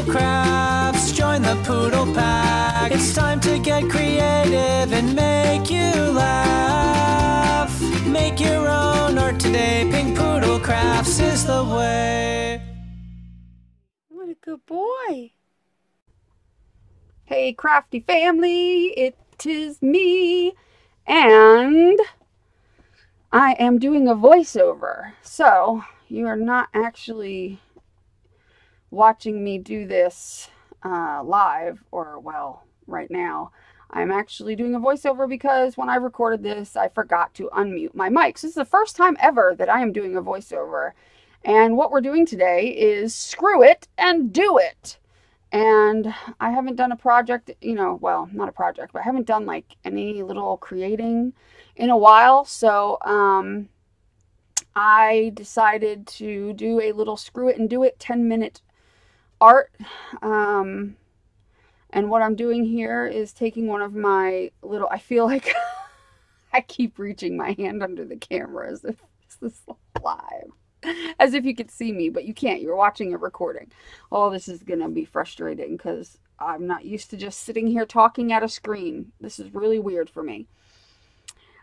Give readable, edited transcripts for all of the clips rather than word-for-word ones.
crafts, join the Poodle pack. It's time to get creative and make you laugh. Make your own art today, Pink Poodle Crafts is the way. What a good boy. Hey crafty family, it is me, and I am doing a voiceover. So you are not actually watching me do this live, or well, right now. I'm actually doing a voiceover because when I recorded this, I forgot to unmute my mic. So this is the first time ever that I am doing a voiceover. And what we're doing today is screw it and do it. And I haven't done a project, well, not a project, but I haven't done like any little creating in a while. So I decided to do a little screw it and do it 10-minute art. And what I'm doing here is taking one of my little, I feel like I keep reaching my hand under the camera as if this is live. As if you could see me, but you can't. You're watching a recording. Oh, this is going to be frustrating because I'm not used to just sitting here talking at a screen. This is really weird for me.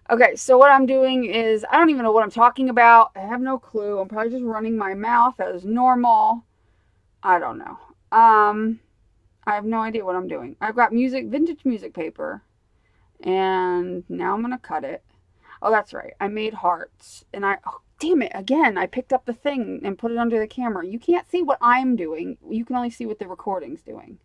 Okay, so what I'm doing is, I don't even know what I'm talking about. I have no clue. I'm probably just running my mouth as normal. I don't know. I have no idea what I'm doing. I've got vintage music paper, and now I'm going to cut it. Oh, that's right. I made hearts, and oh, damn it, again, I picked up the thing and put it under the camera. You can't see what I'm doing. You can only see what the recording's doing.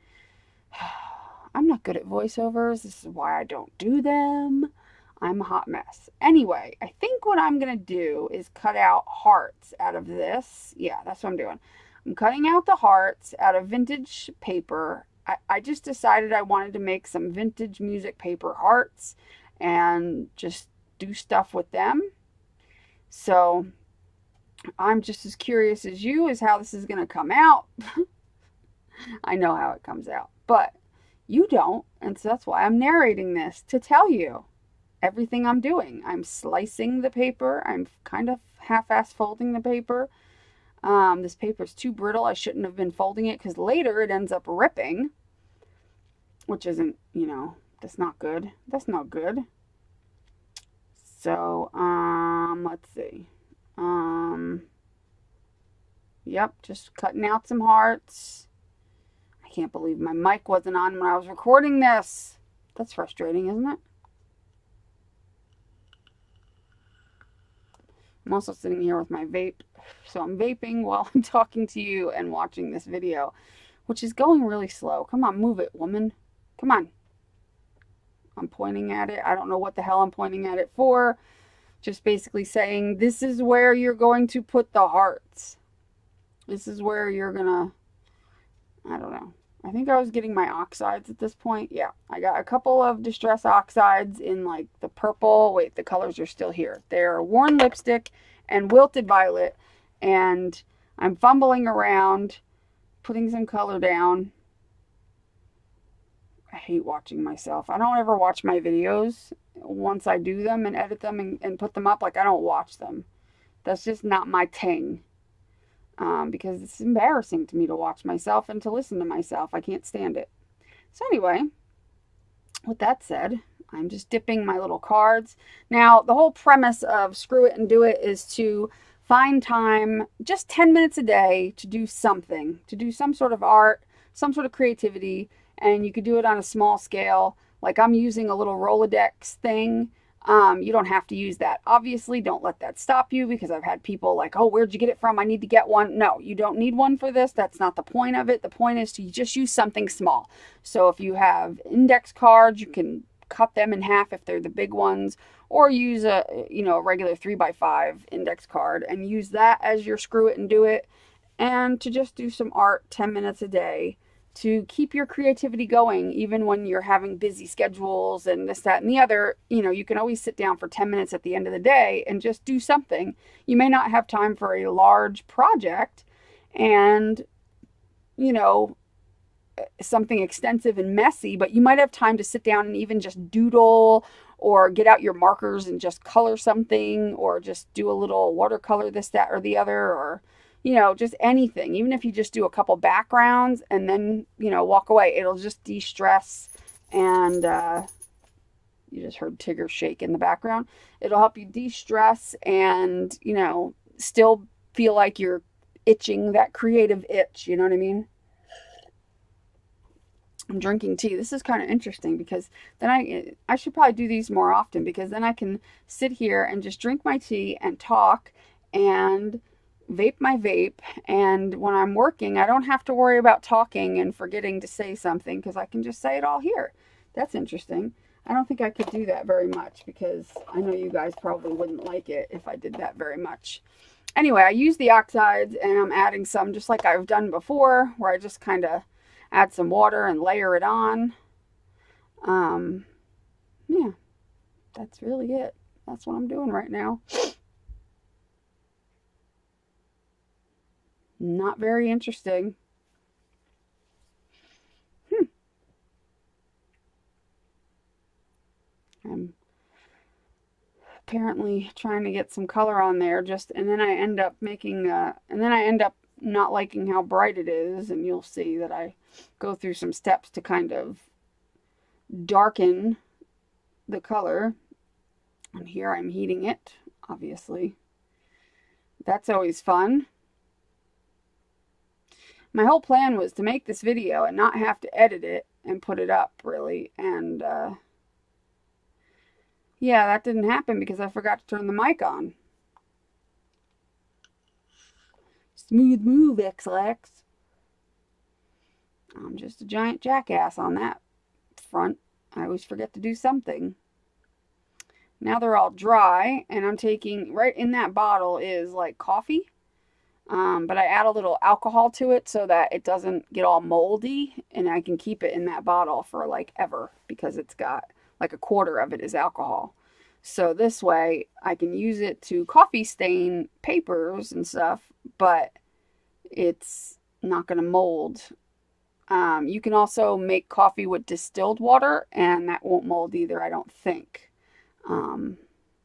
I'm not good at voiceovers. This is why I don't do them. I'm a hot mess. Anyway, I think what I'm going to do is cut out hearts out of this. Yeah, that's what I'm doing. I'm cutting out the hearts out of vintage paper. I just decided I wanted to make some vintage music paper hearts and just do stuff with them. So I'm just as curious as you as how this is going to come out. I know how it comes out, but you don't. And so that's why I'm narrating this, to tell you everything I'm doing. I'm slicing the paper. I'm kind of half-ass folding the paper. This paper is too brittle. I shouldn't have been folding it because later it ends up ripping, which isn't, that's not good. That's not good. So, let's see. Yep, just cutting out some hearts. I can't believe my mic wasn't on when I was recording this. That's frustrating, isn't it? I'm also sitting here with my vape. So I'm vaping while I'm talking to you and watching this video, which is going really slow. Come on, move it, woman. Come on. I'm pointing at it. I don't know what the hell I'm pointing at it for. Just basically saying, this is where you're going to put the hearts. This is where you're gonna, I don't know. I think I was getting my oxides at this point. Yeah, I got a couple of distress oxides in like the purple. Wait, the colors are still here. They're worn lipstick and wilted violet. And I'm fumbling around, putting some color down. I hate watching myself. I don't ever watch my videos. Once I do them and edit them and put them up, like I don't watch them. That's just not my thing. Because it's embarrassing to me to watch myself and to listen to myself. I can't stand it. So anyway, with that said, I'm just dipping my little cards. Now, the whole premise of Screw It and Do It is to find time, just 10 minutes a day, to do something, to do some sort of art, some sort of creativity. And you could do it on a small scale. Like I'm using a little Rolodex thing. You don't have to use that. Obviously, don't let that stop you, because I've had people like, oh, where'd you get it from? I need to get one. No, you don't need one for this. That's not the point of it. The point is to just use something small. So if you have index cards, you can cut them in half if they're the big ones, or use a regular 3x5 index card and use that as your Screw It and Do It, and to just do some art 10 minutes a day to keep your creativity going, even when you're having busy schedules and this, that, and the other. You can always sit down for 10 minutes at the end of the day and just do something. You may not have time for a large project and, something extensive and messy, but you might have time to sit down and even just doodle, or get out your markers and just color something, or just do a little watercolor, this, that, or the other, or you know, just anything. Even if you just do a couple backgrounds and then, you know, walk away, it'll just de-stress. And you just heard Tigger shake in the background. It'll help you de-stress and, you know, still feel like you're itching that creative itch. You know what I mean? I'm drinking tea. This is kind of interesting because then I should probably do these more often, because then I can sit here and just drink my tea and talk and vape my vape. And when I'm working, I don't have to worry about talking and forgetting to say something, because I can just say it all here. That's interesting. I don't think I could do that very much, because I know you guys probably wouldn't like it if I did that very much. Anyway, I use the oxides, and I'm adding some just like I've done before, where I just kind of add some water and layer it on. Yeah, that's really it. That's what I'm doing right now. Not very interesting. I'm apparently trying to get some color on there, and then I end up not liking how bright it is, and you'll see that I go through some steps to kind of darken the color. And here I'm heating it, obviously. That's always fun. My whole plan was to make this video and not have to edit it and put it up, really. And yeah, that didn't happen because I forgot to turn the mic on. Smooth move, XLX. I'm just a giant jackass on that front. I always forget to do something. Now they're all dry, and I'm taking, right in that bottle is like coffee. But I add a little alcohol to it so that it doesn't get all moldy, and I can keep it in that bottle for like ever, because it's got like a quarter of it is alcohol. So this way I can use it to coffee stain papers and stuff, but it's not going to mold. You can also make coffee with distilled water, and that won't mold either, I don't think. I'm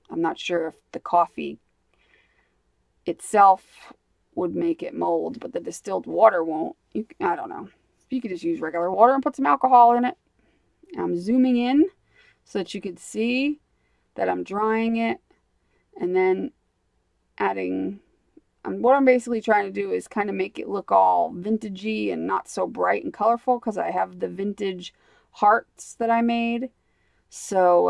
not sure if the coffee itself would make it mold, but the distilled water won't. I don't know. You could just use regular water and put some alcohol in it. I'm zooming in so that you could see that I'm drying it, and then adding, what I'm basically trying to do is kind of make it look all vintagey and not so bright and colorful, because I have the vintage hearts that I made. So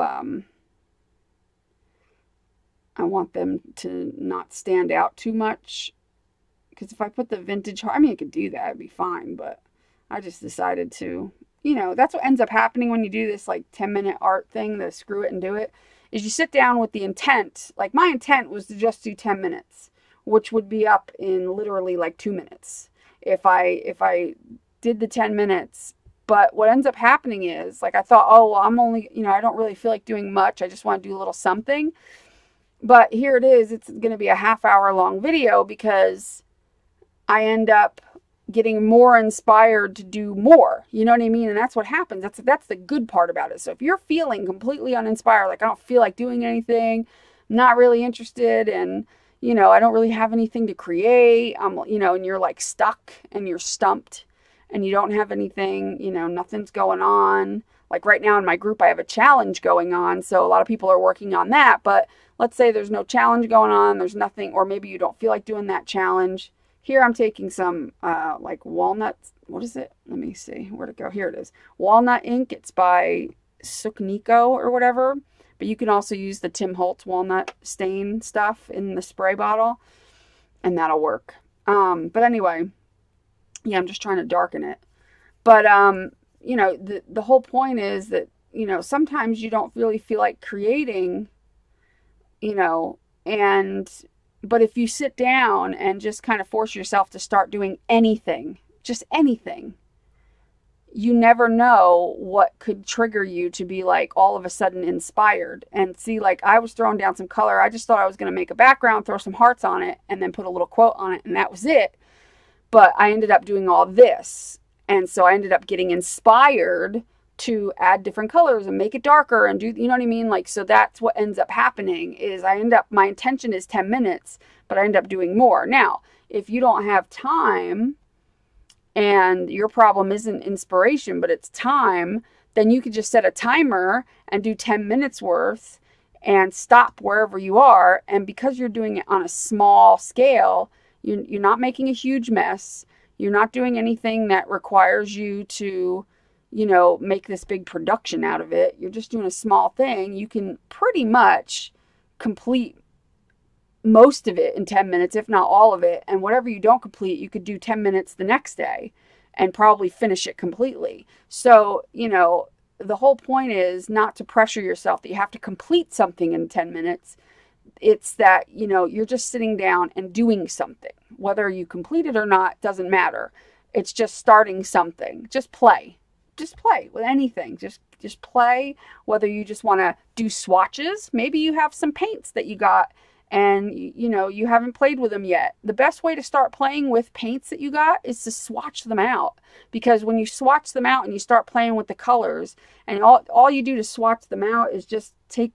I want them to not stand out too much, because if I put the vintage heart, I mean, I could do that, it'd be fine, but I just decided to, you know, that's what ends up happening when you do this like 10-minute art thing, the screw it and do it, is you sit down with the intent. Like my intent was to just do 10 minutes, which would be up in literally like 2 minutes if I did the 10 minutes. But what ends up happening is, like, I thought, oh, well, I'm only, you know, I don't really feel like doing much. I just want to do a little something. But here it is. It's going to be a half-hour long video, because I end up getting more inspired to do more. You know what I mean? And that's what happens. That's the good part about it. So if you're feeling completely uninspired, like I don't feel like doing anything, not really interested, and, you know, I don't really have anything to create, you know, and you're like stuck and you're stumped and you don't have anything, you know, nothing's going on. Like right now in my group, I have a challenge going on. So a lot of people are working on that. But let's say there's no challenge going on. There's nothing, or maybe you don't feel like doing that challenge. Here I'm taking some like walnuts. What is it? Let me see. Where'd it go? Here it is. Walnut ink. It's by Sukniko or whatever. But you can also use the Tim Holtz walnut stain stuff in the spray bottle, and that'll work. But anyway, yeah, I'm just trying to darken it. But you know, the whole point is that, you know, sometimes you don't really feel like creating, you know, but if you sit down and just kind of force yourself to start doing anything, just anything, you never know what could trigger you to be like all of a sudden inspired. And see, like I was throwing down some color. I just thought I was going to make a background, throw some hearts on it, and then put a little quote on it, and that was it. But I ended up doing all this. And so I ended up getting inspired to add different colors and make it darker and do, you know what I mean? Like, so that's what ends up happening is my intention is 10 minutes, but I end up doing more. Now, if you don't have time and your problem isn't inspiration, but it's time, then you could just set a timer and do 10 minutes worth and stop wherever you are. And because you're doing it on a small scale, you're not making a huge mess. You're not doing anything that requires you to, you know, make this big production out of it. You're just doing a small thing. You can pretty much complete most of it in 10 minutes, if not all of it. And whatever you don't complete, you could do 10 minutes the next day and probably finish it completely. So, you know, the whole point is not to pressure yourself that you have to complete something in 10 minutes. It's that, you know, you're just sitting down and doing something. Whether you complete it or not doesn't matter. It's just starting something. Just play. Just play with anything. Just play. Whether you just want to do swatches. Maybe you have some paints that you got and, you know, you haven't played with them yet. The best way to start playing with paints that you got is to swatch them out. Because when you swatch them out and you start playing with the colors, and all you do to swatch them out is just take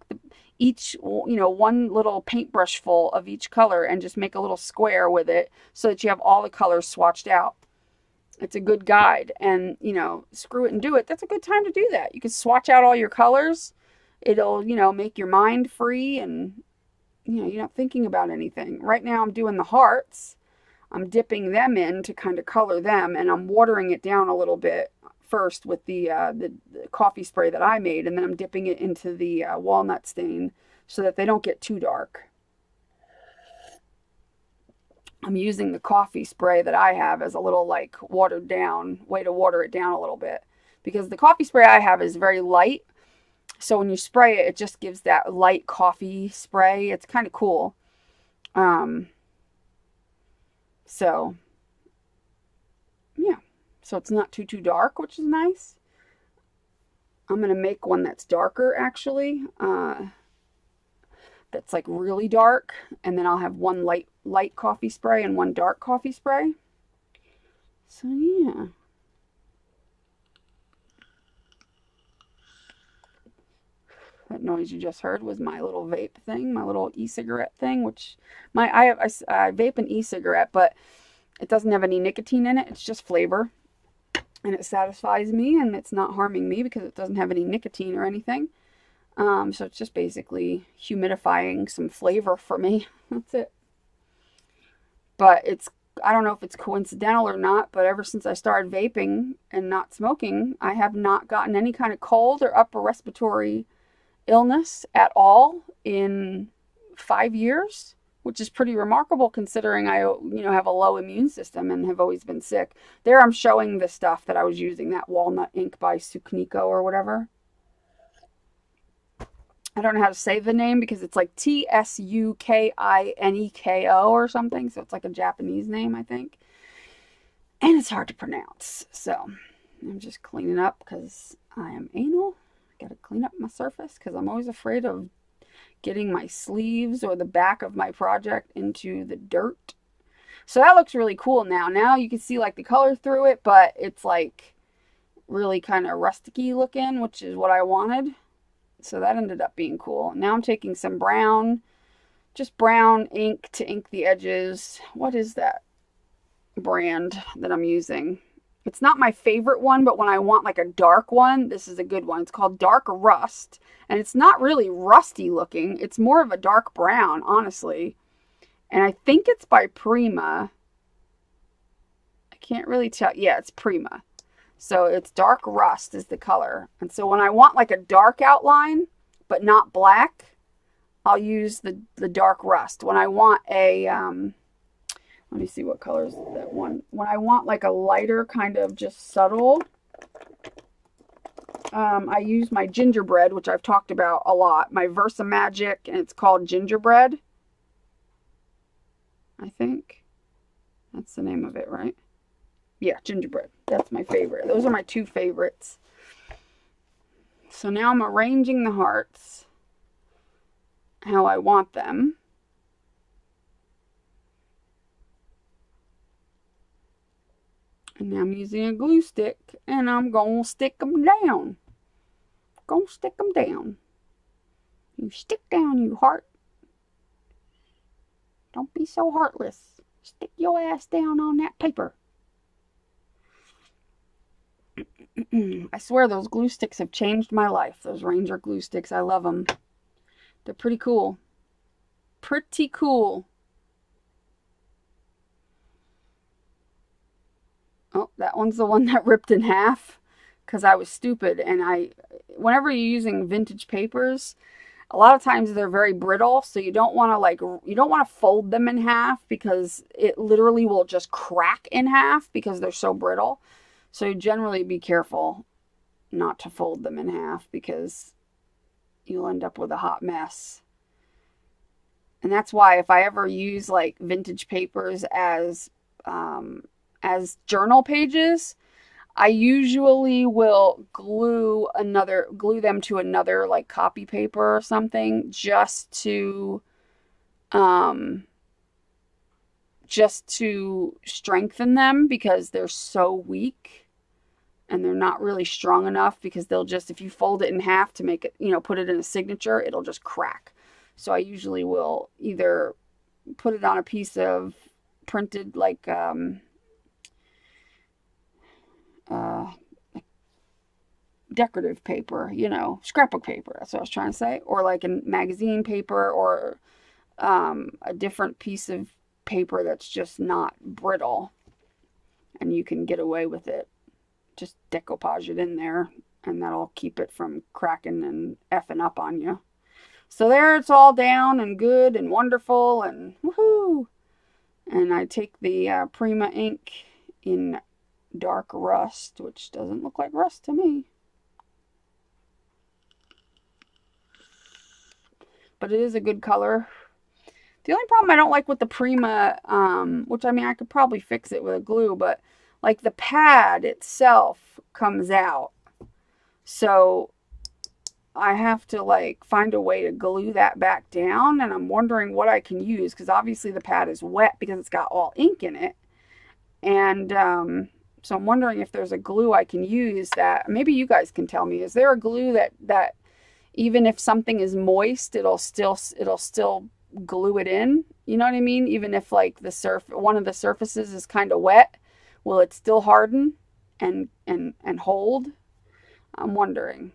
each, you know, one little paintbrush full of each color and just make a little square with it so that you have all the colors swatched out. It's a good guide. And, you know, screw it and do it. That's a good time to do that. You can swatch out all your colors. It'll, you know, make your mind free and, you know, you're not thinking about anything. Right now I'm doing the hearts. I'm dipping them in to kind of color them, and I'm watering it down a little bit first with the coffee spray that I made, and then I'm dipping it into the walnut stain so that they don't get too dark. I'm using the coffee spray that I have as a little like watered down way to water it down a little bit, because the coffee spray I have is very light. So when you spray it, it just gives that light coffee spray. It's kind of cool. So, yeah. So it's not too dark, which is nice. I'm going to make one that's darker, actually. That's like really dark. And then I'll have one light coffee spray and one dark coffee spray. So, yeah. That noise you just heard was my little vape thing, my little e-cigarette thing, which I vape an e-cigarette, but it doesn't have any nicotine in it. It's just flavor, and it satisfies me, and it's not harming me because it doesn't have any nicotine or anything. So it's just basically humidifying some flavor for me. That's it. But I don't know if it's coincidental or not, but ever since I started vaping and not smoking, I have not gotten any kind of cold or upper respiratory illness at all in 5 years, which is pretty remarkable considering I, you know, have a low immune system and have always been sick. There I'm showing the stuff that I was using, that walnut ink by Sukniko or whatever. I don't know how to say the name because it's like Tsukineko or something. So it's like a Japanese name, I think. And it's hard to pronounce. So I'm just cleaning up because I am anal. Got to clean up my surface because I'm always afraid of getting my sleeves or the back of my project into the dirt. So that looks really cool now. Now you can see like the color through it, but it's like really kind of rusticy looking, which is what I wanted. So that ended up being cool. Now I'm taking some brown, just brown ink to ink the edges. What is that brand that I'm using? It's not my favorite one, but when I want like a dark one, this is a good one. It's called Dark Rust. And it's not really rusty looking. It's more of a dark brown, honestly. And I think it's by Prima. I can't really tell. Yeah, it's Prima. So it's Dark Rust is the color. And so when I want like a dark outline, but not black, I'll use the Dark Rust. When I want a... let me see what color is that one. When I want like a lighter kind of just subtle, I use my gingerbread, which I've talked about a lot. My Versa Magic, and it's called Gingerbread. I think. That's the name of it, right? Yeah, Gingerbread. That's my favorite. Those are my two favorites. So now I'm arranging the hearts how I want them. And now I'm using a glue stick, and I'm going to stick them down. Gonna stick them down. You stick down, you heart. Don't be so heartless. Stick your ass down on that paper. I swear those glue sticks have changed my life. Those Ranger glue sticks. I love them. They're pretty cool. Pretty cool. Oh, that one's the one that ripped in half because I was stupid. And whenever you're using vintage papers, a lot of times they're very brittle, so you don't want to fold them in half because it literally will just crack in half because they're so brittle. So generally be careful not to fold them in half because you'll end up with a hot mess. And that's why if I ever use like vintage papers as journal pages, I usually will glue them to another like copy paper or something just to strengthen them because they're so weak and they're not really strong enough because they'll just, if you fold it in half to make it, put it in a signature, it'll just crack. So I usually will either put it on a piece of printed like decorative paper, scrapbook paper. That's what I was trying to say. Or like a magazine paper or a different piece of paper that's just not brittle. And you can get away with it. Just decoupage it in there and that'll keep it from cracking and effing up on you. So there it's all down and good and wonderful and woohoo. And I take the Prima ink in dark rust, which doesn't look like rust to me. But it is a good color. The only problem I don't like with the Prima, which I mean I could probably fix it with a glue, but like the pad itself comes out. So I have to like find a way to glue that back down, and I'm wondering what I can use because obviously the pad is wet because it's got all ink in it. And so I'm wondering if there's a glue I can use that maybe you guys can tell me. Is there a glue that even if something is moist, it'll still glue it in? You know what I mean? Even if like one of the surfaces is kind of wet, will it still harden and hold? I'm wondering.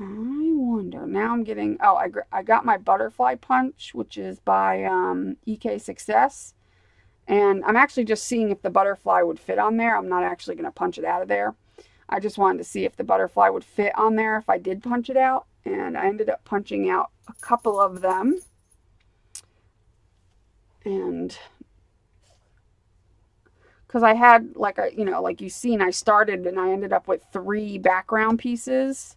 I wonder. Now I'm getting, I got my butterfly punch, which is by EK Success. And I'm actually just seeing if the butterfly would fit on there. I'm not actually going to punch it out of there. I just wanted to see if the butterfly would fit on there if I did punch it out. And I ended up punching out a couple of them. And because I had like you've seen, I started and I ended up with 3 background pieces.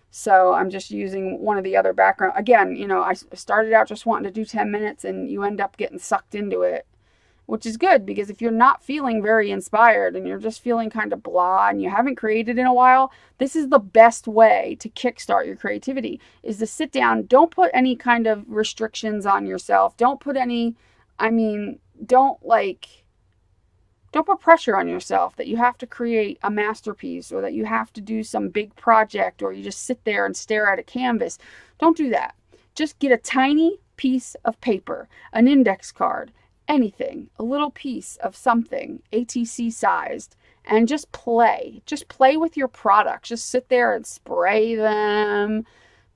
So I'm just using one of the other background. Again, I started out just wanting to do 10 minutes and you end up getting sucked into it, which is good because if you're not feeling very inspired and you're just feeling kind of blah and you haven't created in a while, this is the best way to kickstart your creativity, is to sit down. Don't put any kind of restrictions on yourself. Don't put don't put pressure on yourself that you have to create a masterpiece or that you have to do some big project or you just sit there and stare at a canvas. Don't do that. Just get a tiny piece of paper, an index card, anything, a little piece of something, ATC sized, and just play. Just play with your products. Just sit there and spray them,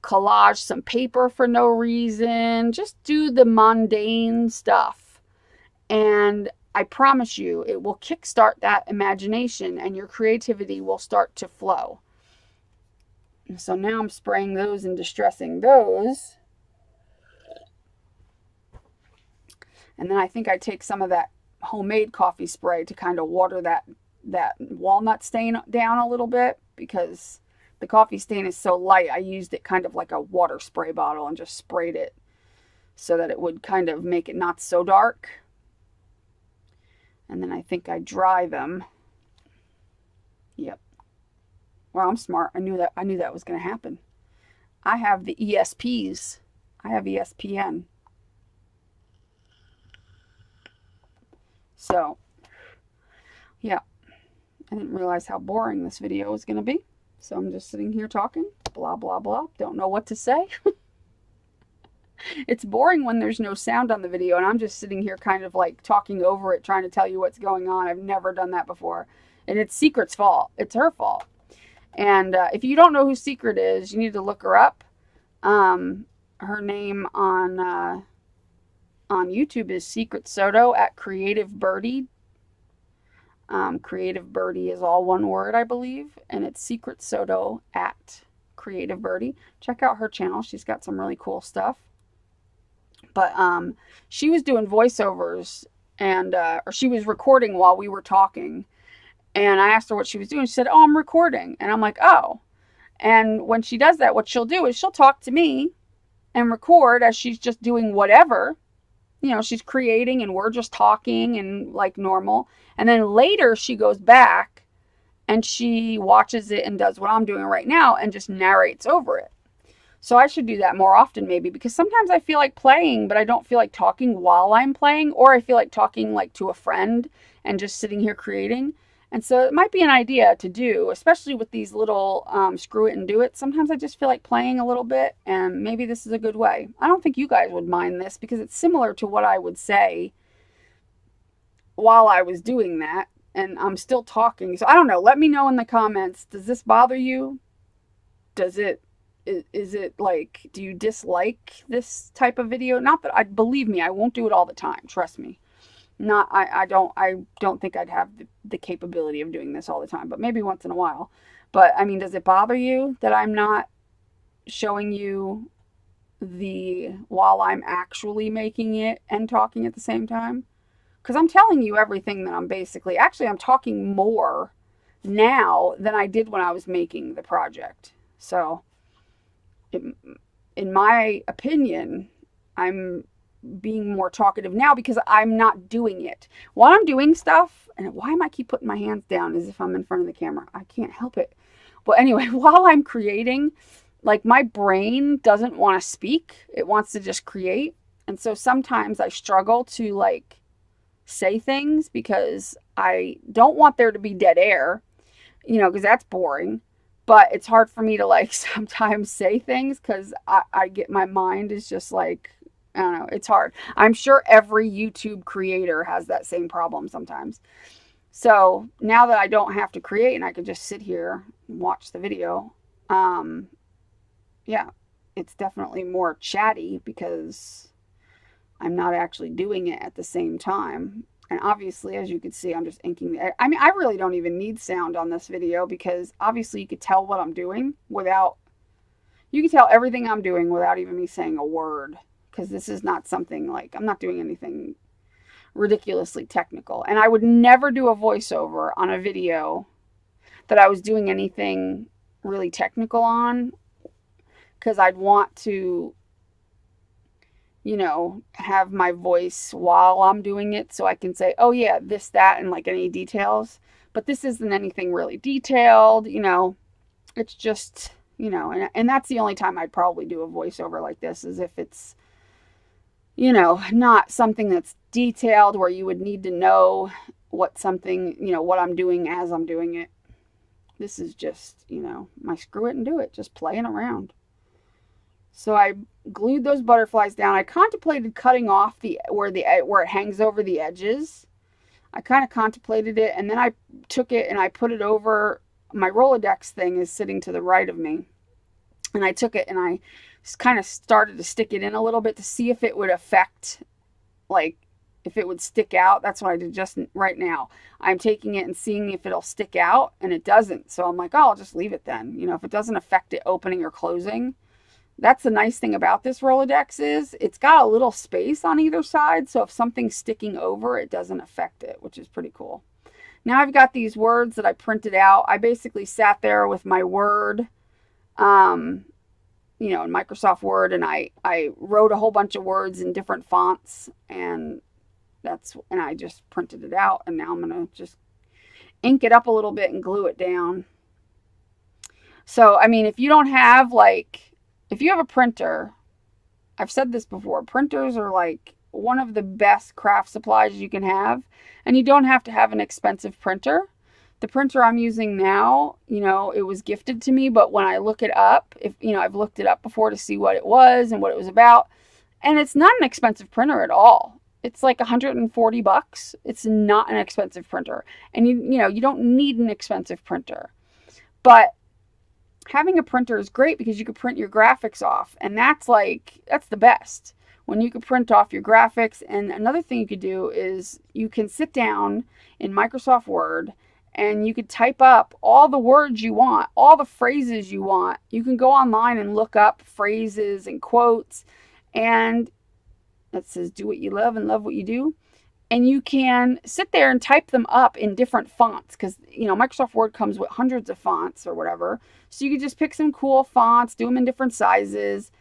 collage some paper for no reason. Just do the mundane stuff. And I promise you, it will kickstart that imagination and your creativity will start to flow. So now I'm spraying those and distressing those. And then I think I take some of that homemade coffee spray to kind of water that walnut stain down a little bit because the coffee stain is so light. I used it kind of like a water spray bottle and just sprayed it so that it would kind of make it not so dark. And then I think I dry them. Yep. Well, I'm smart. I knew that was going to happen. I have the ESPs. I have ESPN. So, yeah. I didn't realize how boring this video was going to be. So I'm just sitting here talking. Blah, blah, blah. Don't know what to say. It's boring when there's no sound on the video and I'm just sitting here kind of like talking over it, trying to tell you what's going on. I've never done that before. And it's Secret's fault. It's her fault. And if you don't know who Secret is, you need to look her up. Her name on YouTube is Secret Soto at Creative Birdie. Creative Birdie is all one word, I believe. And it's Secret Soto at Creative Birdie. Check out her channel. She's got some really cool stuff. But she was doing voiceovers and or she was recording while we were talking. And I asked her what she was doing. She said, "Oh, I'm recording." And I'm like, "Oh." And when she does that, what she'll do is she'll talk to me and record as she's just doing whatever. You know, she's creating and we're just talking and like normal. And then later she goes back and she watches it and does what I'm doing right now and just narrates over it. So I should do that more often maybe, because sometimes I feel like playing, but I don't feel like talking while I'm playing, or I feel like talking like to a friend and just sitting here creating. And so it might be an idea to do, especially with these little screw it and do it. Sometimes I just feel like playing a little bit, and maybe this is a good way. I don't think you guys would mind this because it's similar to what I would say while I was doing that, and I'm still talking. So I don't know. Let me know in the comments. Does this bother you? Is it like, do you dislike this type of video? Not that believe me, I won't do it all the time. Trust me. I don't think I'd have the capability of doing this all the time, but maybe once in a while. But I mean, does it bother you that I'm not showing you while I'm actually making it and talking at the same time? Because I'm telling you everything that I'm talking more now than I did when I was making the project. So in my opinion, I'm being more talkative now because I'm not doing it. While I'm doing stuff, and why am I keep putting my hands down as if I'm in front of the camera? I can't help it. But anyway, while I'm creating, like my brain doesn't want to speak. It wants to just create. And so sometimes I struggle to like say things because I don't want there to be dead air, you know, because that's boring. But it's hard for me to like sometimes say things because I get, my mind is just like, I don't know, it's hard. I'm sure every YouTube creator has that same problem sometimes. So now that I don't have to create and I can just sit here and watch the video, yeah, it's definitely more chatty because I'm not actually doing it at the same time. And obviously, as you can see, I'm just inking I mean, I really don't even need sound on this video because obviously you could tell what I'm doing without, you can tell everything I'm doing without even me saying a word. Because this is not something like, I'm not doing anything ridiculously technical. And I would never do a voiceover on a video that I was doing anything really technical on. Because I'd want to, you know, have my voice while I'm doing it. So I can say, oh yeah, this, that, and like any details. But this isn't anything really detailed, you know. It's just, you know, and that's the only time I'd probably do a voiceover like this, is if it's, you know, not something that's detailed where you would need to know what something, you know, what I'm doing as I'm doing it. This is just, you know, my screw it and do it, just playing around. So I glued those butterflies down. I contemplated cutting off where it hangs over the edges. I kind of contemplated it, and then I took it and I put it over, my Rolodex thing is sitting to the right of me. And I took it and I kind of started to stick it in a little bit to see if it would affect, like, if it would stick out. That's what I did just right now. I'm taking it and seeing if it'll stick out, and it doesn't. So I'm like, oh, I'll just leave it then. You know, if it doesn't affect it opening or closing. That's the nice thing about this Rolodex is it's got a little space on either side. So if something's sticking over, it doesn't affect it, which is pretty cool. Now I've got these words that I printed out. I basically sat there with my Word, you know, in Microsoft Word, and I wrote a whole bunch of words in different fonts, and I just printed it out, and now I'm going to just ink it up a little bit and glue it down. So, I mean, if you don't have, like, if you have a printer, I've said this before, printers are like one of the best craft supplies you can have, and you don't have to have an expensive printer. The printer I'm using now, you know, it was gifted to me, but when I look it up, if, you know, I've looked it up before to see what it was and what it was about, And it's not an expensive printer at all. It's like $140. It's not an expensive printer. And you don't need an expensive printer. But having a printer is great because you can print your graphics off. And that's the best. When you can print off your graphics. And another thing you could do is you can sit down in Microsoft Word and you could type up all the words you want, all the phrases you want. You can go online and look up phrases and quotes, and that says do what you love and love what you do. And you can sit there and type them up in different fonts because, Microsoft Word comes with hundreds of fonts or whatever. So you could just pick some cool fonts, do them in different sizes,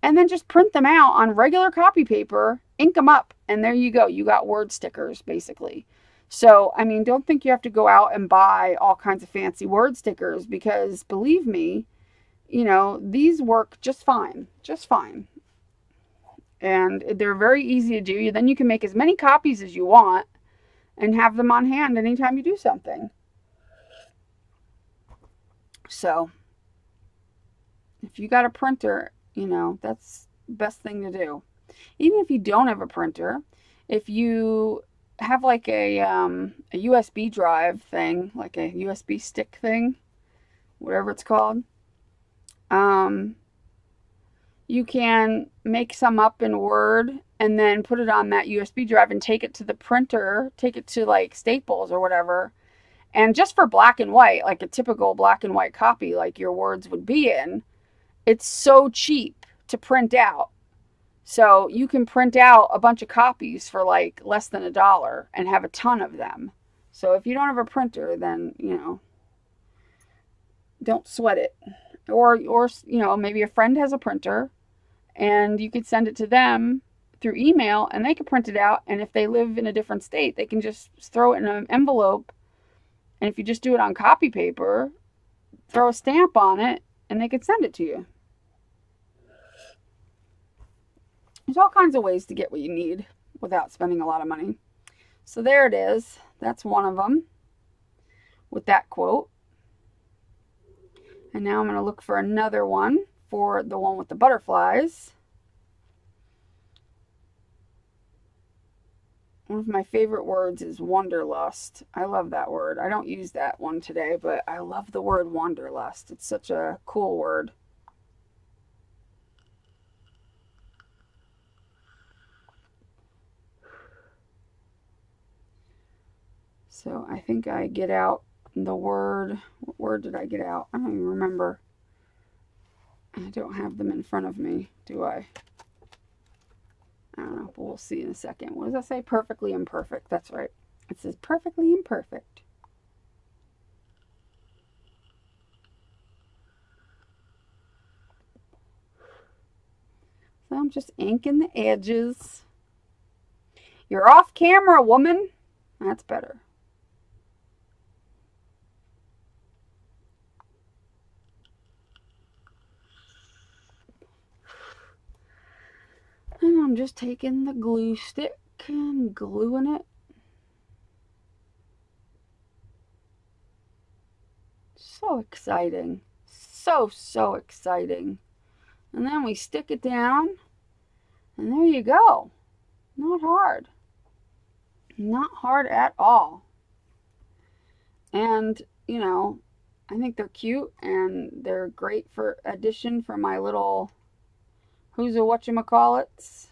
and then just print them out on regular copy paper, ink them up, and there you go. You got word stickers, basically. So, don't think you have to go out and buy all kinds of fancy word stickers because, believe me, these work just fine. Just fine. And they're very easy to do. Then you can make as many copies as you want and have them on hand anytime you do something. So, if you got a printer, that's the best thing to do. Even if you don't have a printer, if you have like a USB drive thing, like a USB stick thing, whatever it's called, you can make some up in Word and then put it on that USB drive and take it to the printer, take it to like Staples or whatever. And just for black and white, like a typical black and white copy like your words would be in, it's so cheap to print out. So you can print out a bunch of copies for like less than $1 and have a ton of them. So if you don't have a printer, then, don't sweat it. Or maybe a friend has a printer and you could send it to them through email and they can print it out. And if they live in a different state, they can just throw it in an envelope. And if you just do it on copy paper, throw a stamp on it and they can send it to you. There's all kinds of ways to get what you need without spending a lot of money. So there it is. That's one of them with that quote. And now I'm going to look for another one for the one with the butterflies. One of my favorite words is wanderlust. I love that word. I don't use that one today, but I love the word wanderlust. It's such a cool word. So I think I get out the word. What word did I get out? I don't even remember. I don't have them in front of me, do I? I don't know, but we'll see in a second. What does that say? Perfectly imperfect. That's right. It says perfectly imperfect. So I'm just inking the edges. You're off camera, woman. That's better. And I'm just taking the glue stick and gluing it. So exciting. So exciting. And then we stick it down. And there you go. Not hard. Not hard at all. And, I think they're cute. And they're great for addition for my little... Who's a whatchamacallits?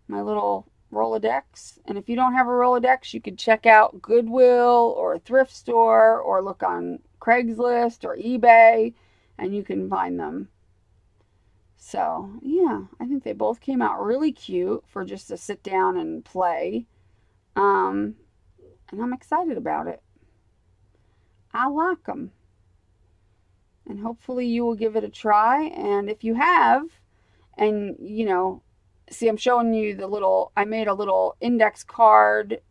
My little Rolodex. And if you don't have a Rolodex, you could check out Goodwill or a thrift store or look on Craigslist or eBay and you can find them. So, yeah, I think they both came out really cute for just to sit down and play. And I'm excited about it. I like them. And hopefully you will give it a try. And if you have... And, see, I'm showing you I made a little index card,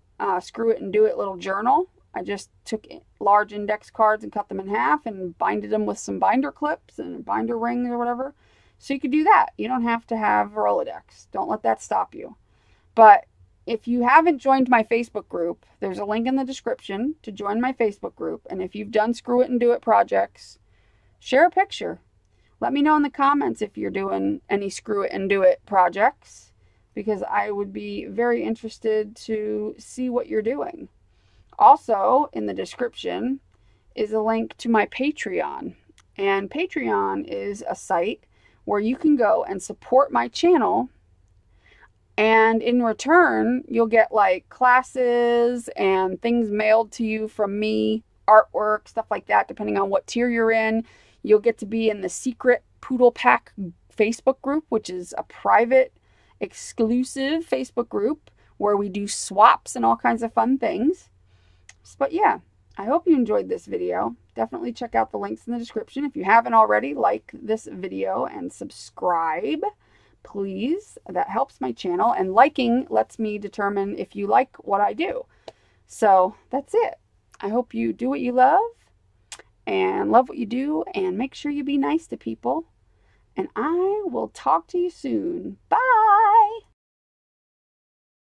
screw it and do it little journal. I just took large index cards and cut them in half and binded them with some binder clips and binder rings or whatever. So you could do that. You don't have to have a Rolodex. Don't let that stop you. But if you haven't joined my Facebook group, there's a link in the description to join my Facebook group. And if you've done screw it and do it projects, share a picture. Let me know in the comments if you're doing any screw it and do it projects, because I would be very interested to see what you're doing. Also, in the description is a link to my Patreon. And Patreon is a site where you can go and support my channel. And in return, you'll get like classes and things mailed to you from me, artwork, stuff like that, depending on what tier you're in. You'll get to be in the secret Poodle Pack Facebook group, which is a private, exclusive Facebook group where we do swaps and all kinds of fun things. But yeah, I hope you enjoyed this video. Definitely check out the links in the description. If you haven't already, like this video and subscribe, please. That helps my channel, and liking lets me determine if you like what I do. So that's it. I hope you do what you love and love what you do, and make sure you be nice to people. And I will talk to you soon. Bye.